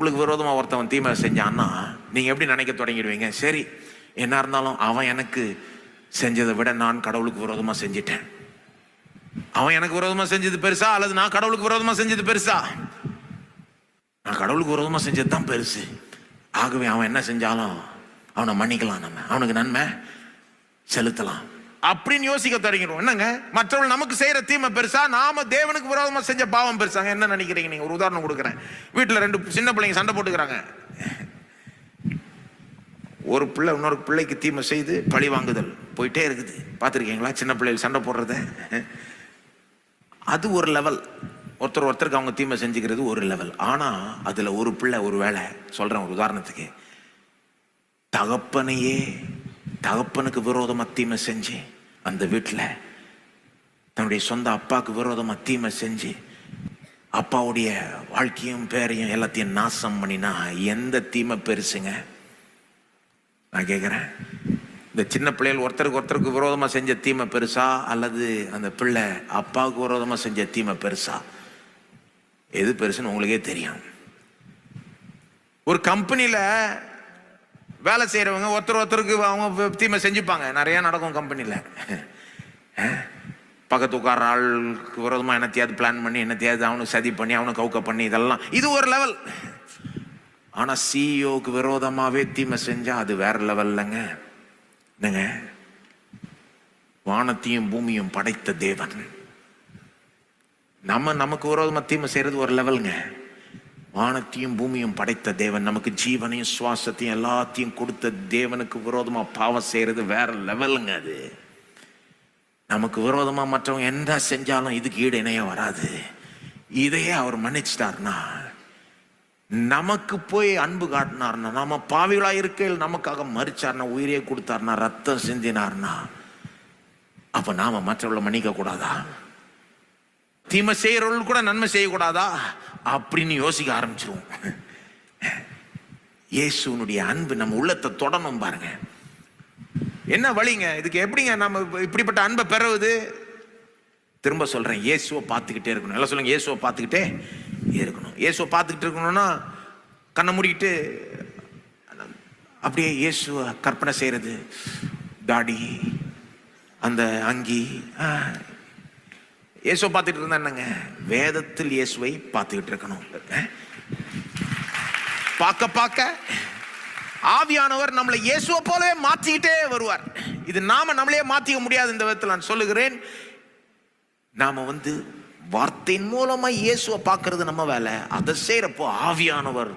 உங்களுக்கு விரோதமாக ஒருத்தவன் தீமை செஞ்சான்னா நீங்கள் எப்படி நினைக்க தொடங்கிடுவீங்க? சரி, என்ன இருந்தாலும் அவன் எனக்கு செஞ்சதை விட நான் கடவுளுக்கு விரோதமாக செஞ்சிட்டேன். அவன் எனக்கு விரோதமாக செஞ்சது பெருசா அல்லது நான் கடவுளுக்கு விரோதமாக செஞ்சது பெருசா? நான் கடவுளுக்கு விரோதமாக செஞ்சது தான் பெருசு. ஆகவே அவன் என்ன செஞ்சாலும் அவனை மன்னிக்கலாம், நம்ம அவனுக்கு நன்மை செலுத்தலாம் அப்படின்னு யோசிக்க தொடங்கிடுவோம். என்னங்க, மற்றவர்கள் நமக்கு செய்யற தீமை பெருசா, நாம தேவனுக்கு விரோதமா செஞ்ச பாவம் பெருசாங்க? என்ன நினைக்கிறீங்க நீங்க? ஒரு உதாரணம் கொடுக்குறேன். வீட்டுல 2 சின்ன பிள்ளைங்க சண்டை போட்டுக்கிறாங்க. ஒரு பிள்ளை இன்னொரு பிள்ளைக்கு தீமை செய்து பழி வாங்குதல் போயிட்டே இருக்குது. பார்த்துருக்கீங்களா சின்ன பிள்ளைகள் சண்டை போடுறத? அது ஒரு லெவல். ஒருத்தருக்கு அவங்க தீமை செஞ்சுக்கிறது ஒரு லெவல். ஆனா அதுல ஒரு பிள்ளை, ஒரு வேளை சொல்றேன் ஒரு உதாரணத்துக்கு, தகப்பனுக்கு விரோதமா தீமை செஞ்சு அந்த வீட்டில் தன்னுடைய சொந்த அப்பாவுக்கு விரோதமா தீமை செஞ்சு அப்பாவுடைய வாழ்க்கையும் பேரையும் எல்லாத்தையும் நாசம் பண்ணினா எந்த தீமை பெருசுங்க? நான் கேட்குறேன், இந்த சின்ன பிள்ளைகள் ஒருத்தருக்கு விரோதமா செஞ்ச தீமை பெருசா அல்லது அந்த பிள்ளை அப்பாவுக்கு விரோதமா செஞ்ச தீமை பெருசா? எது பெருசுன்னு உங்களுக்கே தெரியும். ஒரு கம்பெனியில வேலை செய்யறவங்க ஒருத்தருக்கு அவங்க தீமை செஞ்சுப்பாங்க. நிறைய நடக்கும் கம்பெனியில். பக்கத்து உட்கார ஆளுக்கு விரோதமாக என்னத்தையாவது பிளான் பண்ணி என்னத்தையாவது அவனுக்கு சதி பண்ணி அவனுக்கு கவுக்க பண்ணி இதெல்லாம் இது ஒரு லெவல். ஆனால் சிஇஓக்கு விரோதமாகவே தீமை செஞ்சா அது வேற லெவல்லங்க. என்னங்க, வானத்தையும் பூமியும் படைத்த தேவன் நமக்கு விரோதமாக தீமை செய்யறது ஒரு லெவலுங்க. வானத்தையும் பூமியும் படைத்த தேவன், நமக்கு ஜீவனையும் சுவாசத்தையும் எல்லாத்தையும் கொடுத்த தேவனுக்கு விரோதமா பாவம் செய்யறது வேற லெவலுங்க. அது நமக்கு விரோதமா மற்றவங்க என்ன செஞ்சாலும் இதுக்கு ஈடு இணைய வராது. இதையே அவர் மன்னிச்சிட்டார்னா, நமக்கு போய் அன்பு காட்டினார்னா, நம்ம பாவிகளா இருக்கையில் நமக்காக மறிச்சார்னா, உயிரே கொடுத்தார்னா, ரத்தம் சிந்தினார்னா, அப்ப நாம மற்றவர்களை மன்னிக்க கூடாதா? தீமை செய்யறவர்கள் கூட நன்மை செய்யக்கூடாதா அப்படின்னு யோசிக்க ஆரம்பிச்சிருவோம். இயேசுனுடைய அன்பு நம்ம உள்ளத்தை தொடணும் பாருங்க. என்ன வழிங்க இதுக்கு? எப்படிங்க நம்ம இப்படிப்பட்ட அன்பை பெறுவது? திரும்ப சொல்றேன், இயேசுவை பார்த்துக்கிட்டே இருக்கணும். எல்லாம் சொல்லுங்க, இயேசுவை பார்த்துக்கிட்டே இருக்கணும். இயேசுவை பார்த்துக்கிட்டு இருக்கணும்னா கண்ணை மூடிக்கிட்டு அப்படியே இயேசுவை கற்பனை செய்யறது, தாடி, அந்த அங்கி, இயேசுவை பார்த்துட்டு இருந்தா என்னங்க? வேதத்தில் இயேசுவை பார்த்துக்கிட்டு இருக்கணும். பார்க்க ஆவியானவர் நம்மளை இயேசுவை போலவே மாற்றிக்கிட்டே வருவார். இது நாம நம்மளே மாற்றிக்க முடியாது. இந்த விதத்தில் நான் சொல்லுகிறேன், நாம வார்த்தையின் மூலமா இயேசுவை பார்க்கறது நம்ம வேலை. அதை செய்யறப்போ ஆவியானவர்